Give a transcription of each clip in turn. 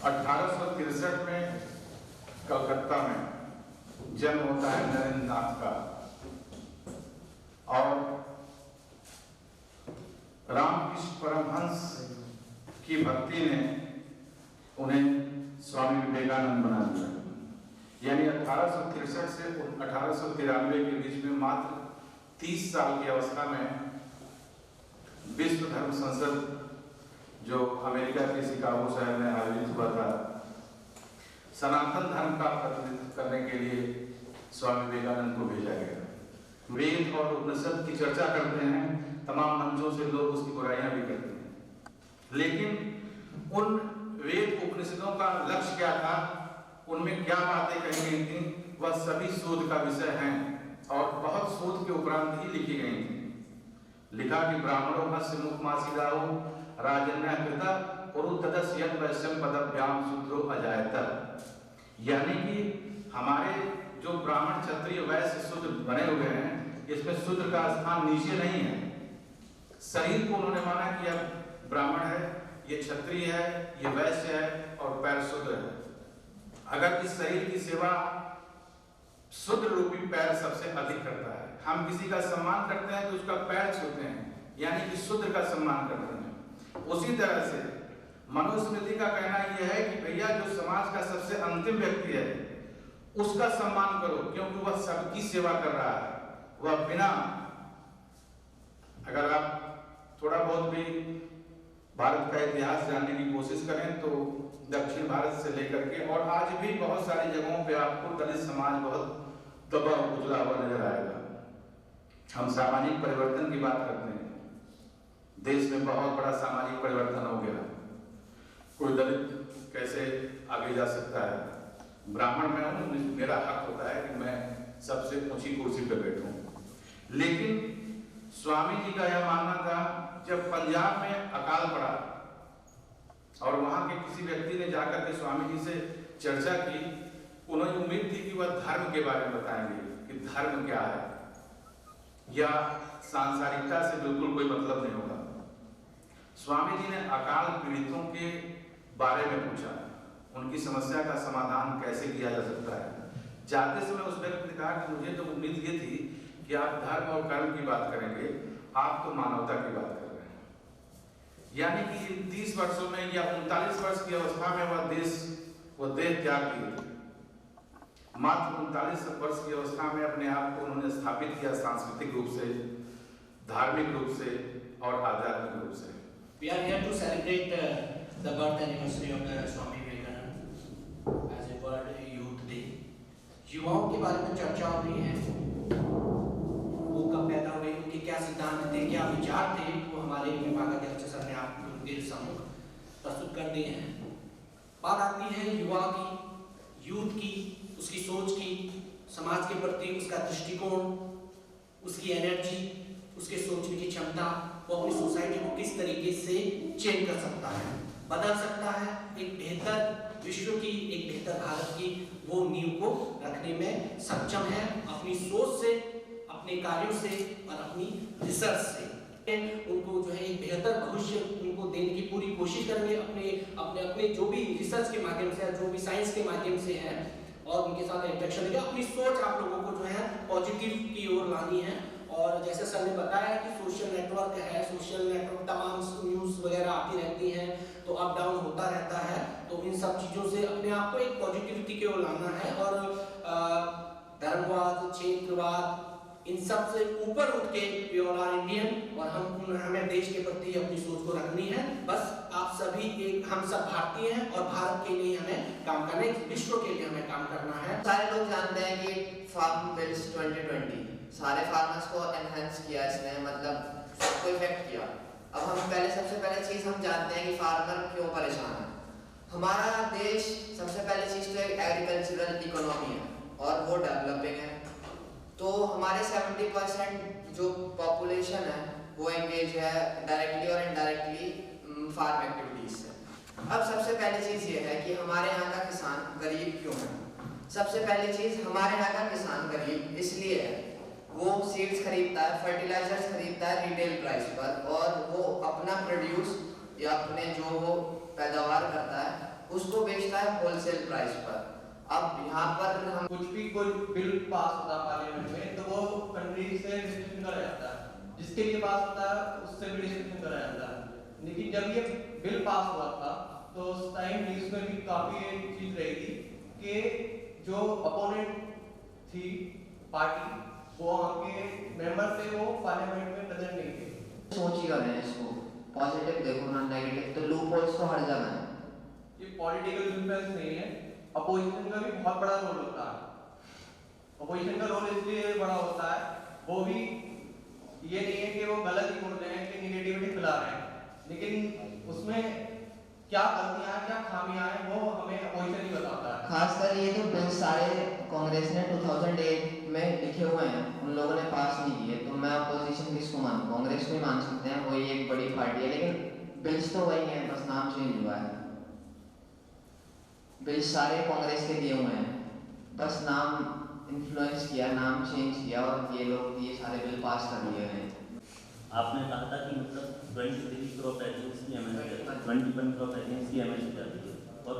1863 में कलकत्ता में जन्म होता है नरेंद्र नाथ का, और रामकृष्ण परमहंस की भक्ति ने उन्हें स्वामी विवेकानंद बना दिया। यानी 1863 से 1893 के बीच में मात्र 30 साल की अवस्था में विश्व धर्म संसद जो अमेरिका के शिकागो शहर में आयोजित हुआ था, सनातन धर्म का प्रतिनिधित्व करने के लिए स्वामी विवेकानंद को भेजा गया। वेद और उपनिषद की चर्चा करते हैं, तमाम मंचों से लोग उसकी बुराइयां भी करते हैं, लेकिन उन वेद उपनिषदों का लक्ष्य क्या था, उनमें क्या बातें कही गई थी, वह सभी शोध का विषय हैं और बहुत शोध के उपरांत ही लिखी गई थी। लिखा कि ब्राह्मणों भस्य मुखमासीदाहो राजन्य कृता उरुद्धदस यद वैश्यम पदभ्याम शूद्रो अजायत। यानी कि हमारे जो ब्राह्मण क्षत्रिय वैश्य शूद्र बने हुए हैं, इसमें शूद्र का स्थान नीचे नहीं है। शरीर को उन्होंने माना कि यह ब्राह्मण है, ये क्षत्रिय है, ये वैश्य है और पैर शूद्र है। अगर इस शरीर की सेवा शूद्र रूपी पैर सबसे अधिक करता है, हम किसी का सम्मान करते हैं तो उसका पैर छूते हैं, यानी कि शूद्र का सम्मान करते हैं। उसी तरह से मनुस्मृति का कहना यह है कि भैया जो समाज का सबसे अंतिम व्यक्ति है उसका सम्मान करो, क्योंकि वह सबकी सेवा कर रहा है। वह बिना, अगर आप थोड़ा बहुत भी भारत का इतिहास जानने की कोशिश करें तो दक्षिण भारत से लेकर के और आज भी बहुत सारी जगहों पे आपको दलित समाज बहुत दबा उजला हुआ नजर आएगा। हम सामाजिक परिवर्तन की बात करते हैं, देश में बहुत बड़ा सामाजिक परिवर्तन हो गया। कोई दलित कैसे आगे जा सकता है? ब्राह्मण में हूं, मेरा हक होता है कि मैं सबसे ऊंची कुर्सी पर बैठूं। लेकिन स्वामी जी का यह मानना था, जब पंजाब में अकाल पड़ा और वहां के किसी व्यक्ति ने जाकर के स्वामी जी से चर्चा की, उन्हें उम्मीद थी कि वह धर्म के बारे में बताएंगे कि धर्म क्या है, या सांसारिकता से बिल्कुल कोई मतलब नहीं होगा। स्वामी जी ने अकाल पीड़ितों के बारे में पूछा, उनकी समस्या का समाधान कैसे किया जा सकता है। जाते समय उस व्यक्ति ने कहा कि मुझे तो उम्मीद ये थी कि आप धर्म और कर्म की बात करेंगे, आप तो मानवता की बात कर रहे हैं। यानी कि 30 वर्षों में या 39 वर्ष की अवस्था में वह देह त्याग किए। मात्र 39 वर्ष की अवस्था में अपने आप को उन्होंने स्थापित किया, सांस्कृतिक रूप से, धार्मिक रूप से और आध्यात्मिक रूप से। We are here to celebrate the birth anniversary of the Swami Vivekananda as a World Youth Day. युवाओं के बारे में चर्चा हो रही है, वो कब पैदा हुए, उनके क्या सिद्धांत थे, क्या विचार थे, वो हमारे विभागाध्यक्ष सर ने आप लोगों के सम्मुख प्रस्तुत कर दिए हैं। बात आती है युवा की, यूथ की, उसकी सोच की, समाज के प्रति उसका दृष्टिकोण, उसकी एनर्जी, उसके सोचने की क्षमता, वो अपनी सोसाइटी को किस तरीके से चेंज कर सकता है, बदल सकता है, एक बेहतर विश्व की, एक बेहतर भारत की वो नींव को रखने में सक्षम है, अपनी सोच से, अपने कार्यों से और अपनी रिसर्च से। उनको जो है एक बेहतर भविष्य उनको देने की पूरी कोशिश करेंगे, अपने जो भी रिसर्च के माध्यम से, जो भी साइंस के माध्यम से है, और उनके साथ इंटरेक्शन लेके अपनी सोच आप लोगों को जो है पॉजिटिव की ओर लानी है। और जैसे सर ने बताया कि सोशल नेटवर्क है, सोशल नेटवर्क तमाम न्यूज़ वगैरह आती रहती हैं, तो अप डाउन होता रहता है, तो इन सब चीज़ों से अपने आप को एक पॉजिटिविटी की ओर लाना है और धर्मवाद, क्षेत्रवाद, इन सब से ऊपर उठ के वी ऑल आर इंडियन, और हमें देश के प्रति अपनी सोच को रखनी है। बस आप सभी एक, हम सब भारतीय हैं और भारत के लिए हमें काम करना है, विश्व के लिए हमें काम करना है। सारे लोग जानते हैं कि फार्म बिल्स 2020 सारे फार्मर्स को एनहांस किया, इसने मतलब सबको इफेक्ट किया। अब हम सबसे पहले चीज़ हम जानते हैं कि फार्मर क्यों परेशान है। हमारा देश सबसे पहले चीज़ तो एक एग्रीकल्चरल इकोनॉमी है और वो डेवलपिंग है, तो हमारे 70% जो पॉपुलेशन है वो एंगेज है डायरेक्टली और इनडायरेक्टली फार्म एक्टिविटीज से। अब सबसे पहली चीज़ ये है कि हमारे यहाँ का किसान गरीब क्यों है। सबसे पहली चीज़, हमारे यहाँ का किसान गरीब इसलिए है, वो सीड्स खरीदता है, फर्टिलाइजर्स खरीदता है रिटेल प्राइस पर, और वो अपना प्रोड्यूस या अपने जो वो पैदावार करता है उसको बेचता है होलसेल प्राइस पर। अब यहाँ पर हम कुछ भी कोई बिल पास होता है पार्लियामेंट में तो वो कंट्री से डिस्कशन करा जाता है, जिसके लिए पास होता है उससे भी डिस्कशन करा जाता है। लेकिन जब ये बिल पास हुआ था तो उस टाइम न्यूज़ में भी काफी एक चीज रही थी कि जो अपोनेंट थी पार्टी, वो वहाँ के मेंबर थे, वो पार्लियामेंट में प्रेजेंट नहीं थे। सोच ही कर रहे हैं इसको, पॉजिटिव देखो ना नेगेटिव, तो लूप होल्स तो हर जगह है। ये पॉलिटिकल इन्फ्लुएंस नहीं है, अपोजिशन का भी बहुत बड़ा रोल होता है। अपोजिशन का रोल इसलिए बड़ा होता है, वो भी ये नहीं है कि वो गलत ही बोल रहे हैं कि निगेटिविटी फैला रहे हैं, लेकिन उसमें क्या गलतियां हैं, क्या खामियां हैं, वो हमें अपोजिशन ही बताता है। खासकर ये तो बिल सारे कांग्रेस ने 2008 में लिखे हुए हैं, उन लोगों ने पास नहीं किए, तो मैं अपोजिशन किसको मानूं? कांग्रेस को ही मान सकते हैं, वही एक बड़ी पार्टी है, लेकिन बिल्स तो वही हैं, बस नाम चेंज हुआ है। बिल सारे कांग्रेस के दिए हुए हैं, बस नाम इन्फ्लुएंस किया, नाम चेंज किया और ये लोग ये सारे बिल पास कर लिए हैं। आपने कहा था कि मतलब 23 क्रॉप एजेंसी की एमएसपी 21 क्रॉप एजेंसी की एमएसपी जाती है और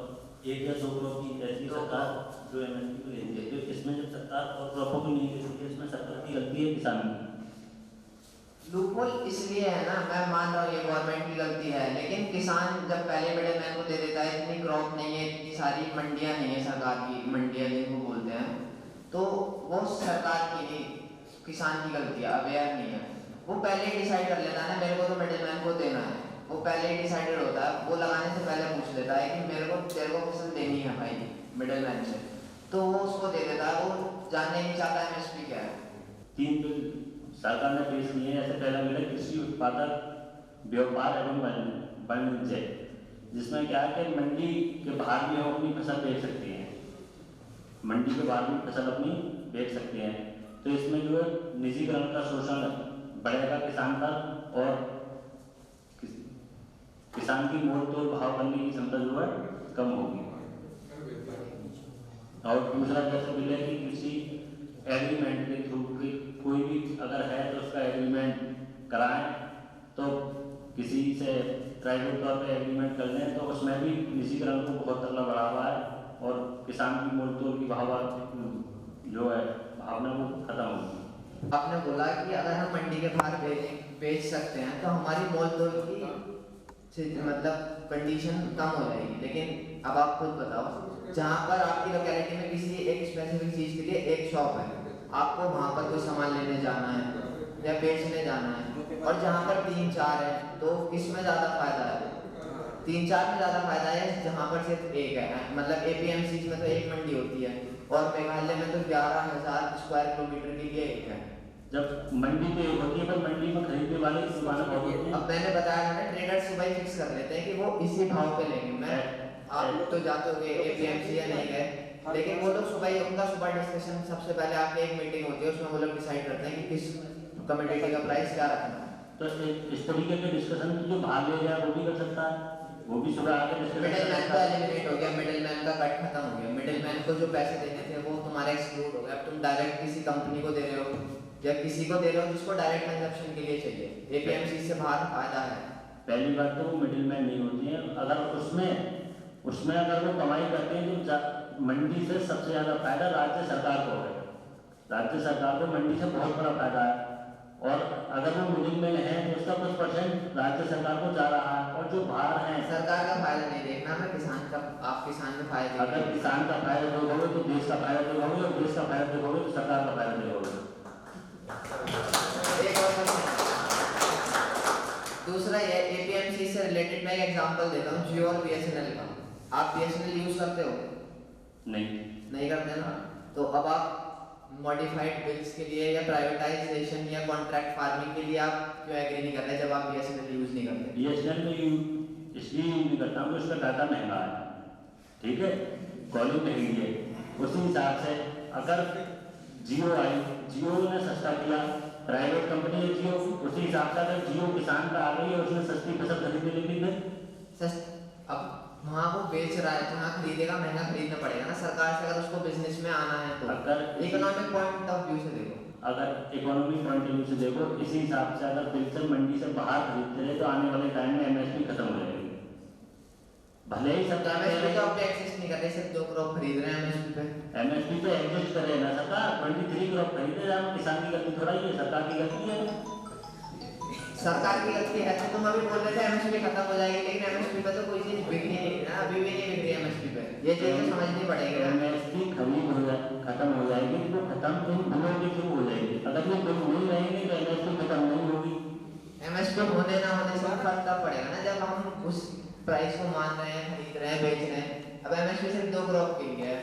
1 या 2 क्रॉप की ऐसी सरकार जो एमएसपी को लेती है, तो इसमें जब सरकार और क्रॉपों को नहीं देती है, इसमें सरकार की गलती है किसान की? लूपहोल इसलिए है ना, मैं मान रहा हूँ ये गवर्नमेंट की गलती है, लेकिन किसान जब पहले मिडिल मैन को दे देता है, इतनी क्रॉप नहीं है, इतनी सारी मंडियाँ नहीं है, सरकार की मंडियाँ जिनको बोलते हैं, तो वो सरकार की नहीं, किसान की गलती है, अवेयर नहीं है। वो पहले ही डिसाइड कर लेता है ना, मेरे को तो मिडिल मैन को देना है, वो पहले ही डिसाइडेड होता है, वो लगाने से पहले पूछ लेता है कि मेरे को तेरे को फसल देनी है भाई मिडिल मैन से, तो वो उसको दे देता है, वो जानने नहीं चाहता एमएसपी क्या है। 3 बिल सरकार ने पेश किए हैं। ऐसे पहला बिल है कृषि उत्पादक व्यापार एवं वाणिज्य, जिसमें क्या है कि मंडी के बाहर भी हम अपनी फसल बेच सकते हैं, मंडी के बाहर भी फसल अपनी बेच सकते हैं। तो इसमें जो है निजीकरण का शोषण बढ़ेगा किसान का, और किसान की मोल तोल भाव करने की क्षमता जो है कम होगी। और दूसरा जैसे बिल है कि कृषि एग्रीमेंट के थ्रू कोई भी अगर है तो उसका एग्रीमेंट कराएं, तो किसी से प्राइवेट तौर पे एग्रीमेंट कर लें, तो उसमें भी निजीकरण को बहुत तगड़ा बढ़ावा है और किसान की मोल तोल की जो है भावना वो खत्म होगी। आपने बोला कि अगर हम मंडी के बाहर बेच सकते हैं तो हमारी मोल तोल की मतलब कंडीशन कम हो जाएगी, लेकिन अब आप खुद बताओ, जहाँ पर आपकी लोकेलिटी में किसी एक स्पेसिफिक चीज़ के लिए एक शॉप है, आपको वहाँ पर कोई सामान लेने जाना है या बेचने जाना है, और जहाँ पर 3-4 है, तो किसमें ज़्यादा फायदा है? 3-4 में ज़्यादा फायदा है जहाँ पर सिर्फ एक है। मतलब एपीएमसी में तो एक मंडी होती है और मेघालय में तो 11,000 स्क्वायर किलोमीटर के लिए एक है। जब मंडी पे होती है, पर मंडी में खरीदने वाले दुकानें बहुत होती हैं। अब मैंने बताया ना, ट्रेडर्स सुबह ही फिक्स कर लेते हैं कि वो इसी भाव पे लेंगे। मैं आप लोग तो जाते होंगे एपीएमसी या नहीं गए, लेकिन वो लोग सुबह ही, उनका सुबह डिस्कशन सबसे पहले आके एक मीटिंग होती है, उसमें वो लोग डिसाइड करते हैं कि किस कम्युनिटी का प्राइस क्या रखना है। तो इस तरीके के डिस्कशन की जो भाग ले जाए वो भी कर सकता है, वो भी सुबह आके डिस्कशन मिडिल मैन का एलिमिनेट हो गया, मिडिल मैन का कट खत्म हो गया, मिडिल मैन को जो पैसे देने थे वो तुम्हारा एक्सक्लूड हो गया। अब तुम डायरेक्ट किसी कंपनी को दे रहे हो या किसी को दे रहे हो जिसको डायरेक्ट कंजप्शन के लिए चाहिए, एपीएमसी से बाहर फायदा है। पहली बात तो वो मिडिल मैन नहीं होती है, अगर उसमें अगर वो कमाई करते हैं तो मंडी से सबसे ज़्यादा फायदा राज्य सरकार को है, राज्य सरकार को मंडी से बहुत बड़ा फायदा है, और अगर वो मिडिल मैन है तो उसका कुछ % राज्य सरकार को जा रहा है, और जो बाहर हैं सरकार का फायदा नहीं देखना, मैं किसान का, आप किसान में फायदा अगर किसान का फायदा देखोगे तो देश का फायदा देखोगे, और देश का फायदा देखोगे तो सरकार का फायदा देखोगे। एक और दूसरा ये एपीएमसी से रिलेटेड मैं एक एग्जांपल देता हूँ, जियो और बीएसएनएल का। आप बीएसएनएल यूज करते हो? नहीं करते ना, तो अब आप मॉडिफाइड बिल्स के लिए या प्राइवेटाइजेशन या कॉन्ट्रैक्ट फार्मिंग के लिए आप क्यों एग्री नहीं कर रहे जब आप बीएसएनएल यूज नहीं करते? बीएसएनएल में इसलिए यूज नहीं करता हूँ, उसका डाटा महंगा है, ठीक है, कॉलिंग महंगी है। उसी हिसाब से अगर जियो आई, जियो ने सस्ता किया, प्राइवेट कंपनी है जियो, उसी हिसाब से अगर जियो किसान पे आ गई है, उसने सस्ती फसल खरीदने लगी है। अब वहाँ वो बेच रहा है, जहाँ खरीदेगा महंगा खरीदना पड़ेगा ना सरकार से, अगर उसको बिजनेस में आना है तो। अगर इकोनॉमिक पॉइंट ऑफ व्यू से देखो, अगर इकोनॉमिक पॉइंट ऑफ व्यू से देखो, इसी हिसाब से अगर बिल्कुल मंडी से बाहर खरीदते रहे तो आने वाले टाइम में एमएसपी खत्म हो जाएगी। भले ही सरकार एमएसपी तो एडजस्ट करे ना सरकार। 23 क्रॉप खरीदे जाए, किसान की गलती थोड़ा ही है, सरकार की गलती है। सरकार की गलती है तो तुम अभी बोल रहे थे एमएसपी खत्म हो जाएगी, लेकिन एमएसपी पे तो कोई चीज बिक ही नहीं ना, अभी भी नहीं बिक रही एमएसपी पे। ये चीज तो समझनी पड़ेगी ना। एमएसपी खत्म हो जाएगी तो खत्म इन बिलों के थ्रू हो जाएगी। अगर ये बिल नहीं रहेंगे तो एमएसपी खत्म नहीं होगी। एमएसपी होने ना होने से फर्क तब पड़ेगा ना जब हम उस प्राइस को मान रहे हैं, खरीद रहे हैं, बेच रहे हैं। अब एमएसपी सिर्फ 2 क्रॉप के लिए है।